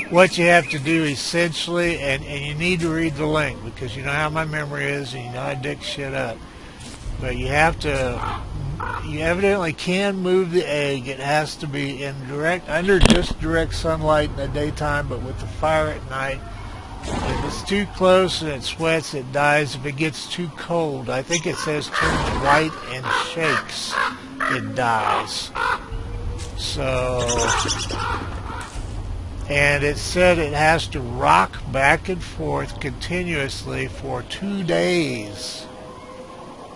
what you have to do essentially, and you need to read the link because you know how my memory is and you know I dig shit up. But you evidently can move the egg. It has to be under just direct sunlight in the daytime, but with the fire at night. If it's too close and it sweats, it dies. If it gets too cold, I think it says turns white and shakes, it dies. So, and it said it has to rock back and forth continuously for 2 days,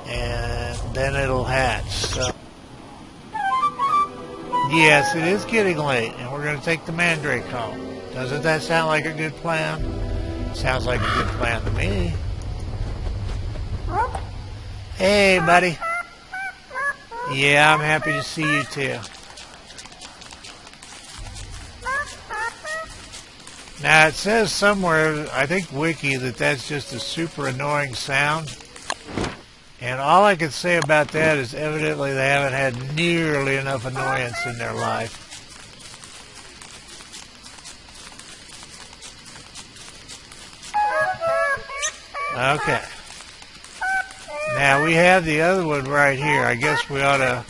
and then it'll hatch. So, yes, it is getting late, and we're going to take the Mandrake home. Doesn't that sound like a good plan? Sounds like a good plan to me. Hey, buddy. Yeah, I'm happy to see you too. Now, it says somewhere, I think Wiki, that that's just a super annoying sound. And all I can say about that is evidently they haven't had nearly enough annoyance in their life. Okay. Now we have the other one right here. I guess we ought to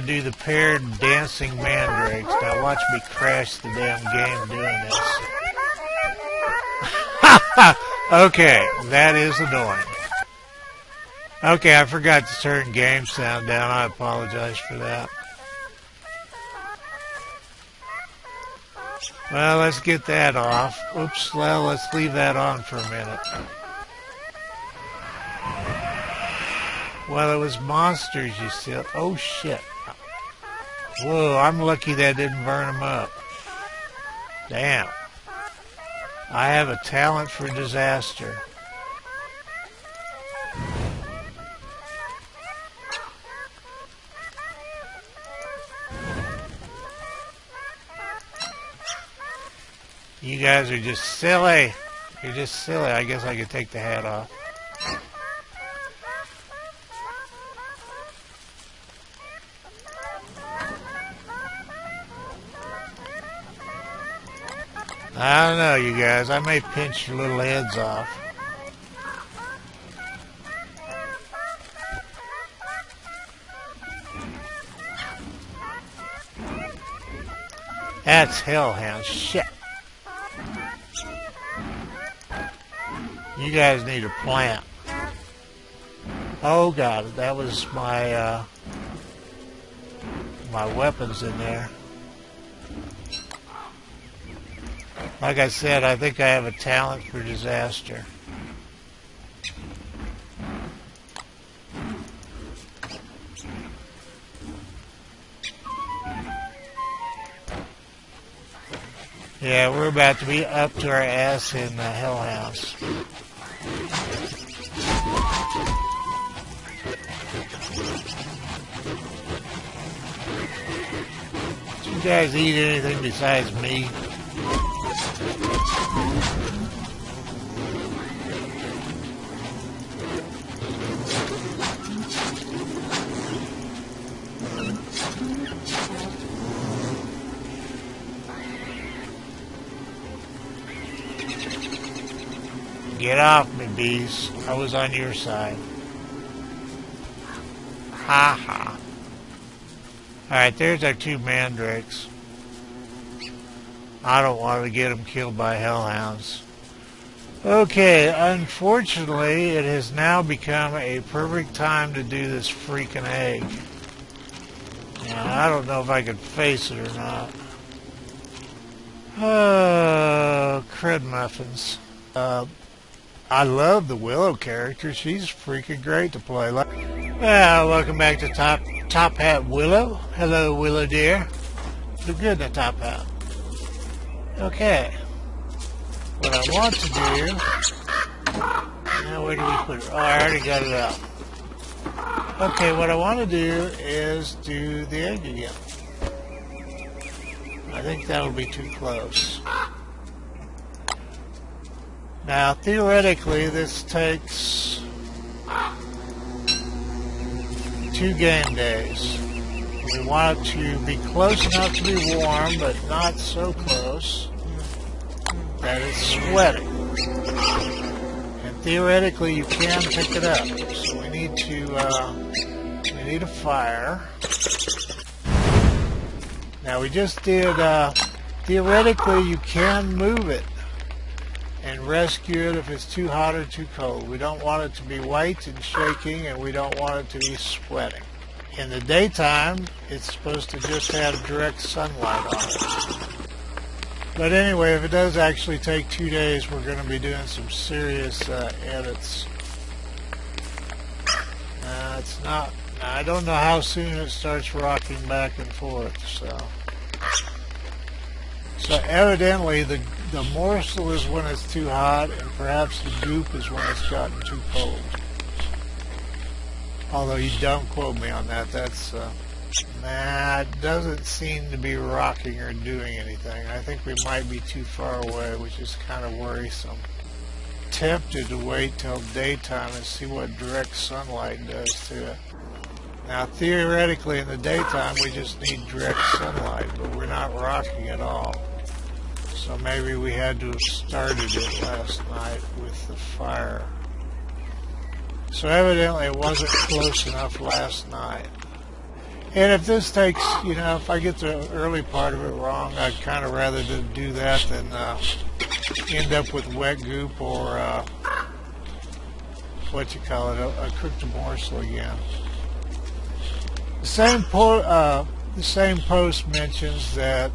do the paired dancing mandrakes. Now watch me crash the damn game doing this. Okay, that is annoying. Okay, I forgot to turn game sound down. I apologize for that. Well, let's get that off. Oops, well, let's leave that on for a minute. Well, it was monsters, you said. Oh, shit. Whoa, I'm lucky that didn't burn them up. Damn. I have a talent for disaster. You guys are just silly. You're just silly. I guess I could take the hat off. I don't know, you guys. I may pinch your little heads off. That's hellhounds. Shit. You guys need a plant. Oh god, that was my my weapons in there. Like I said, I think I have a talent for disaster. Yeah, we're about to be up to our ass in the hellhounds. Do you guys eat anything besides meat? Get off me, bees. I was on your side. Ha ha. Alright, there's our two mandrakes. I don't want to get them killed by hellhounds. Okay, unfortunately, it has now become a perfect time to do this freaking egg. Now, I don't know if I can face it or not. Oh, crud muffins. I love the Willow character. She's freaking great to play. Well, welcome back to Top Hat Willow. Hello, Willow dear. Look good in the top hat. Okay. What I want to do... Now, where do we put it? Oh, I already got it out. Okay, what I want to do is do the egg again. I think that'll be too close. Now, theoretically, this takes 2 game days. We want it to be close enough to be warm, but not so close. that it's sweating. And theoretically you can pick it up. So we need a fire. Now we just did, theoretically you can move it and rescue it if it's too hot or too cold. We don't want it to be white and shaking, and we don't want it to be sweating. In the daytime, it's supposed to just have direct sunlight on it. But anyway, if it does actually take 2 days, we're going to be doing some serious edits. It's not. I don't know how soon it starts rocking back and forth. So evidently, the morsel is when it's too hot, and perhaps the goop is when it's gotten too cold. Although you don't quote me on that. That's it doesn't seem to be rocking or doing anything. I think we might be too far away, which is kind of worrisome. Tempted to wait till daytime and see what direct sunlight does to it. Now theoretically in the daytime we just need direct sunlight, but we're not rocking at all. So maybe we had to have started it last night with the fire. So evidently it wasn't close enough last night. And if this takes, if I get the early part of it wrong, I'd kind of rather do that than end up with wet goop or a cooked morsel again. The same post mentions that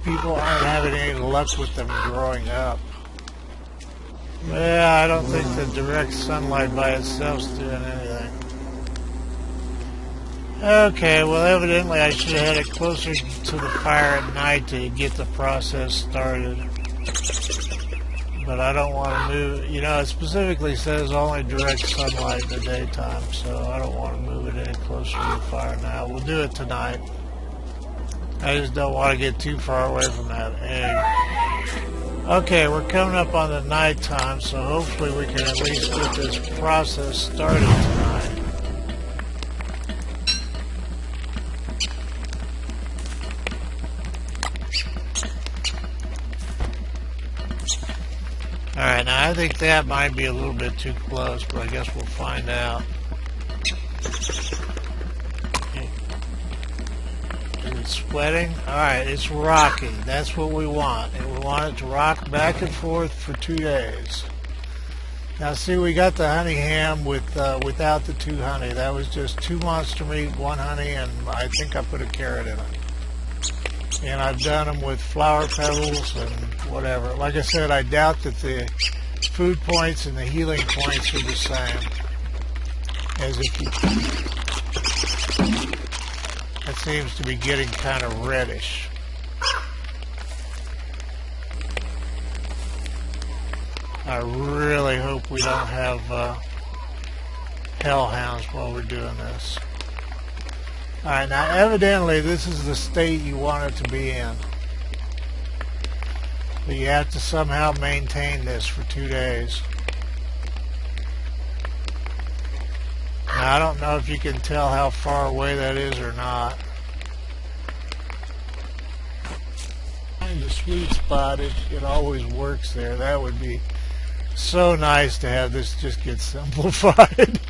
people aren't having any luck with them growing up. Yeah, I don't think the direct sunlight by itself is doing anything. Okay, well evidently I should have had it closer to the fire at night to get the process started. But I don't want to move, it specifically says only direct sunlight in the daytime, so I don't want to move it any closer to the fire now. We'll do it tonight. I just don't want to get too far away from that egg. Okay, we're coming up on the nighttime, so hopefully we can at least get this process started tonight. Alright, now I think that might be a little bit too close, but I guess we'll find out. Is it sweating? Alright, it's rocking. That's what we want. And we want it to rock back and forth for 2 days. Now see, we got the honey ham without the 2 honey. That was just 2 monster meat, 1 honey, and I think I put a carrot in it. And I've done them with flour pebbles and whatever. Like I said, I doubt that the food points and the healing points are the same as if you... That seems to be getting kind of reddish. I really hope we don't have hellhounds while we're doing this. Alright, now evidently this is the state you want it to be in. But you have to somehow maintain this for 2 days. Now I don't know if you can tell how far away that is or not. Find the sweet spot, it always works there. That would be so nice to have this just get simplified.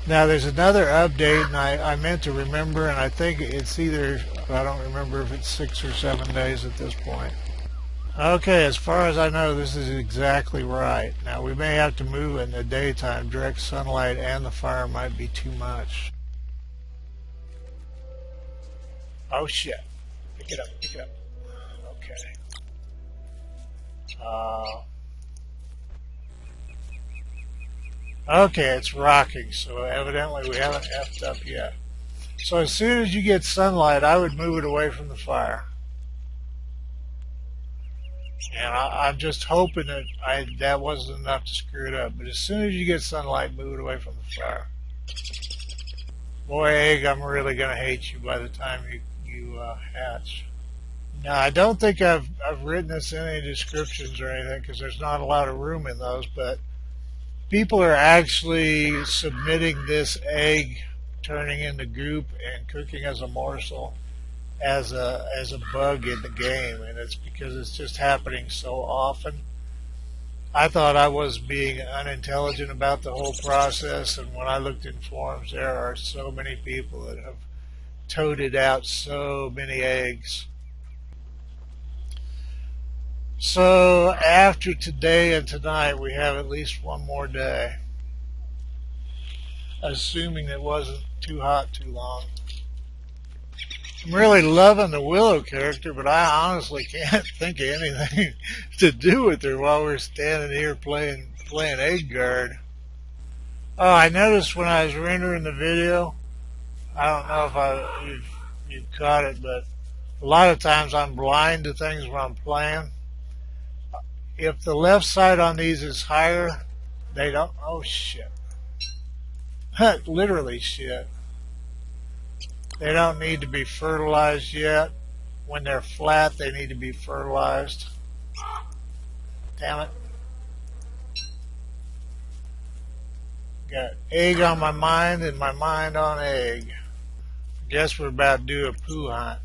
Now there's another update, and I meant to remember, and I think it's either, I don't remember if it's 6 or 7 days at this point. Okay, as far as I know, this is exactly right. Now we may have to move it in the daytime. Direct sunlight and the fire might be too much. Oh shit. Pick it up, pick it up. Okay. Okay, it's rocking, so evidently we haven't effed up yet. So as soon as you get sunlight, I would move it away from the fire. And I'm just hoping that that wasn't enough to screw it up. But as soon as you get sunlight, move it away from the fire. Boy, egg, I'm really going to hate you by the time you hatch. Now, I don't think I've written this in any descriptions or anything because there's not a lot of room in those, but people are actually submitting this egg turning into goop and cooking as a morsel as a bug in the game, and it's because it's just happening so often. I thought I was being unintelligent about the whole process, and when I looked in forums, there are so many people that have toted out so many eggs. So after today and tonight, we have at least one more day, assuming it wasn't too hot too long. I'm really loving the Willow character, but I honestly can't think of anything to do with her while we're standing here playing egg guard. Oh, I noticed when I was rendering the video, I don't know if you've caught it, but a lot of times I'm blind to things when I'm playing. If the left side on these is higher, they don't. Oh shit! Literally shit. They don't need to be fertilized yet. When they're flat, they need to be fertilized. Damn it. Got egg on my mind and my mind on egg. Guess we're about to do a poo hunt.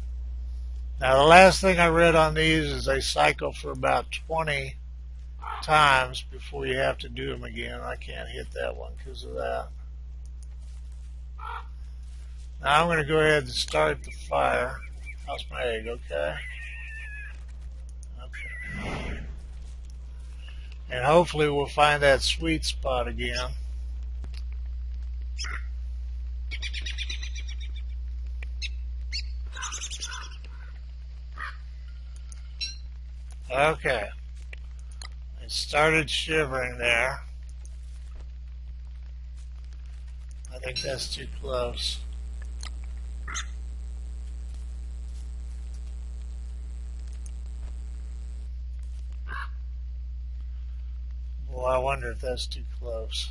Now the last thing I read on these is they cycle for about 20 times before you have to do them again. I can't hit that one because of that. Now I'm going to go ahead and start the fire. How's my egg? Okay. Okay. And hopefully we'll find that sweet spot again. Okay. It started shivering there. I think that's too close. Well, I wonder if that's too close.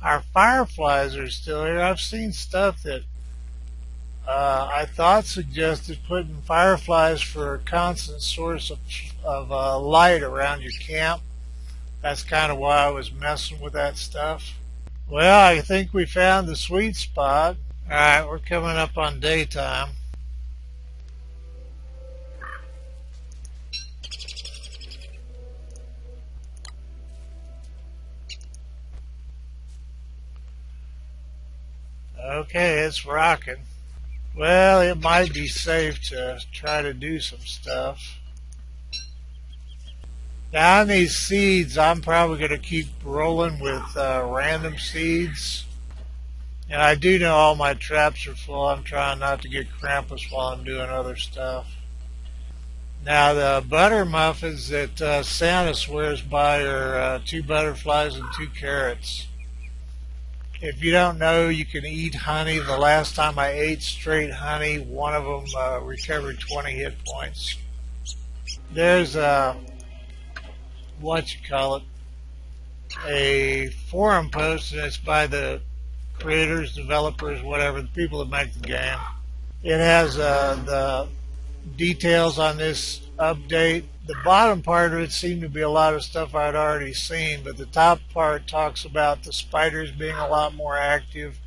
Our fireflies are still here. I've seen stuff that I thought suggested putting fireflies for a constant source of light around your camp. That's kind of why I was messing with that stuff. Well, I think we found the sweet spot. Alright, we're coming up on daytime. Okay, it's rocking. Well, it might be safe to try to do some stuff. Now on these seeds, I'm probably going to keep rolling with random seeds. And I do know all my traps are full. I'm trying not to get Krampus while I'm doing other stuff. Now the butter muffins that Santa swears by are 2 butterflies and 2 carrots. If you don't know, you can eat honey. The last time I ate straight honey, one of them recovered 20 hit points. There's a a forum post, and it's by the creators, developers, whatever, the people that make the game. It has the details on this update. The bottom part of it seemed to be a lot of stuff I'd already seen, but the top part talks about the spiders being a lot more active.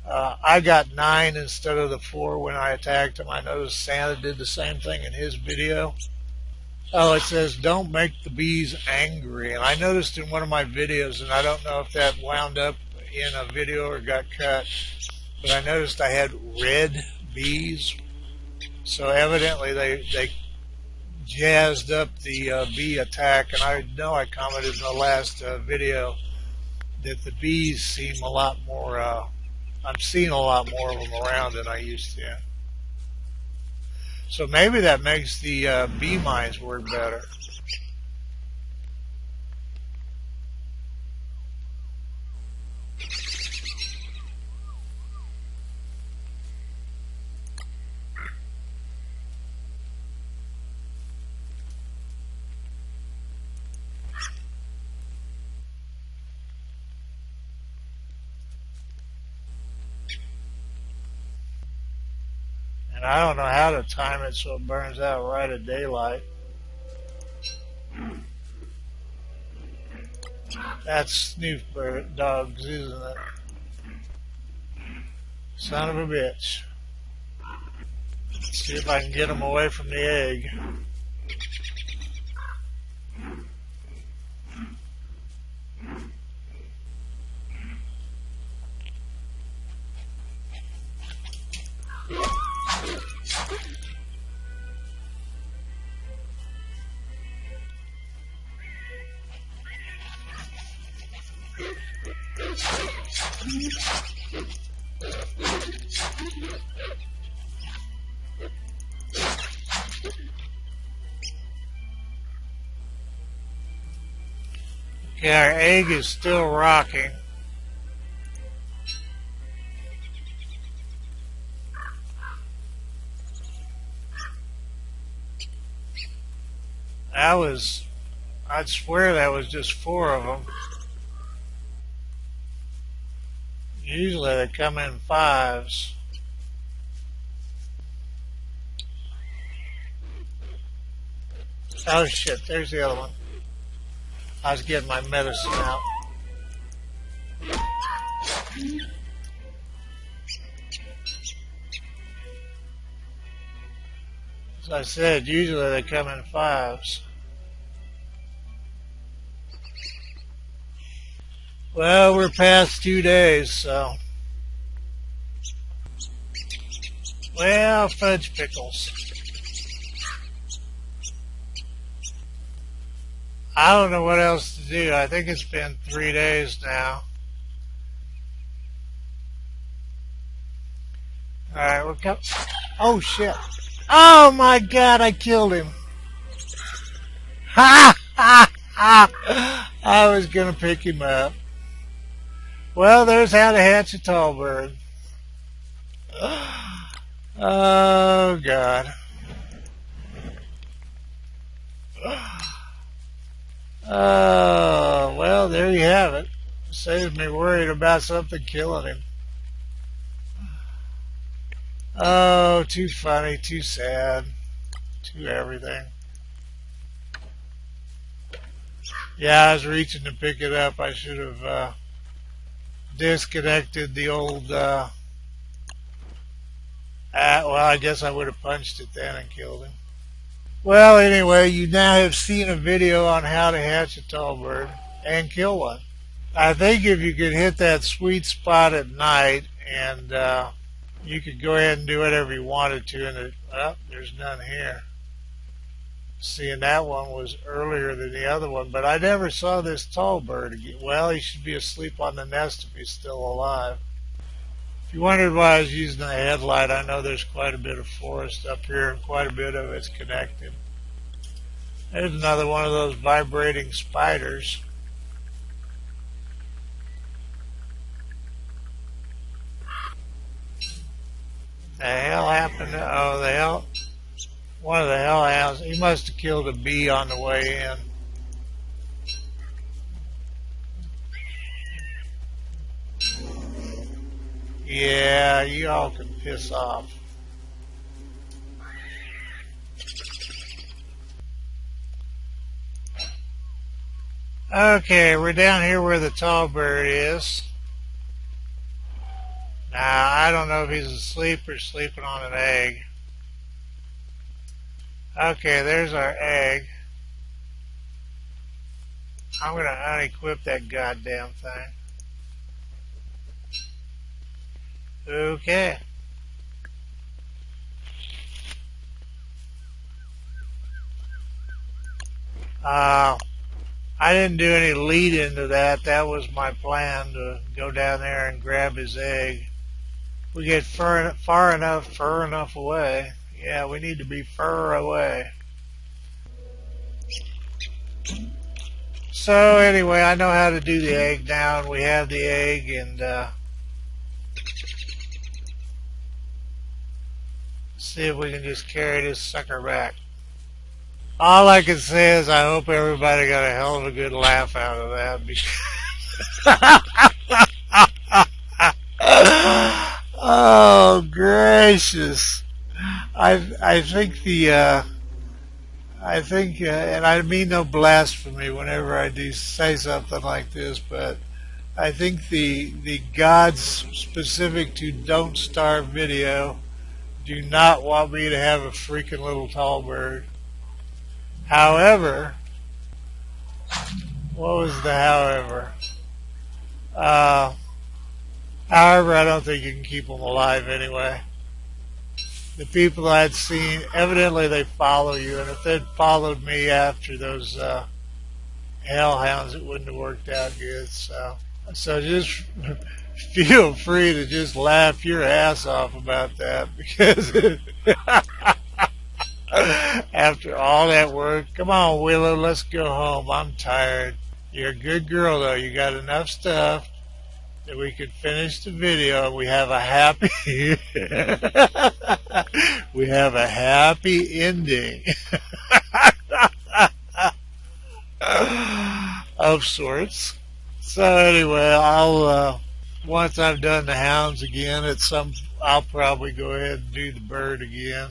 I got 9 instead of the 4 when I attacked them. I noticed Santa did the same thing in his video. Oh, it says don't make the bees angry. And I noticed in one of my videos, and I don't know if that wound up in a video or got cut, but I noticed I had red bees. So evidently they jazzed up the bee attack, and I know I commented in the last video that the bees seem a lot more, I'm seeing a lot more of them around than I used to. So maybe that makes the bee mines work better. I don't know how to time it so it burns out right at daylight. That's Snoof bird dogs, isn't it? Son of a bitch. Let's see if I can get them away from the egg. Okay, our egg is still rocking. I'd swear that was just 4 of them. Usually they come in 5s. Oh shit, there's the other one. I was getting my medicine out. As I said, usually they come in 5s. Well, we're past 2 days, so. Well, fudge pickles. I don't know what else to do. I think it's been 3 days now. Alright, we're coming. Oh, shit. Oh, my God, I killed him. Ha! Ha! Ha! I was going to pick him up. Well, there's how to hatch a Tallbird. Oh, God. Oh, well, there you have it. Saves me worried about something killing him. Oh, too funny, too sad, too everything. Yeah, I was reaching to pick it up. I should have disconnected the old, well, I guess I would have punched it then and killed him. Well, anyway, you now have seen a video on how to hatch a Tallbird and kill one. I think if you could hit that sweet spot at night and you could go ahead and do whatever you wanted to, and there's none here. Seeing that one was earlier than the other one, but I never saw this Tallbird again. Well, he should be asleep on the nest if he's still alive. If you wondered why I was using a headlight, I know there's quite a bit of forest up here and quite a bit of it's connected. There's another one of those vibrating spiders. The hell happened to, oh, the hell, one of the hellhounds, he must have killed a bee on the way in. Yeah, you all can piss off. Okay, we're down here where the Tallbird is. Now, I don't know if he's asleep or sleeping on an egg. Okay, there's our egg. I'm going to unequip that goddamn thing. Okay. I didn't do any lead into that. That was my plan, to go down there and grab his egg. We get far enough away. Yeah, we need to be far away. So anyway, I know how to do the egg now, and we have the egg, and see if we can just carry this sucker back. All I can say is I hope everybody got a hell of a good laugh out of that. Oh gracious! I think the I think, and I mean no blasphemy whenever I do say something like this, but I think the gods specific to Don't Starve video do not want me to have a freaking little tall bird. However, what was the however? Uh, However, I don't think you can keep them alive anyway. The people I'd seen, evidently they follow you, and if they'd followed me after those hellhounds, it wouldn't have worked out good. So just feel free to just laugh your ass off about that, because after all that work, come on, Willow, let's go home. I'm tired. You're a good girl, though. You got enough stuff that we could finish the video. We have a happy we have a happy ending of sorts. So anyway, I'll once I've done the hounds again, I'll probably go ahead and do the bird again.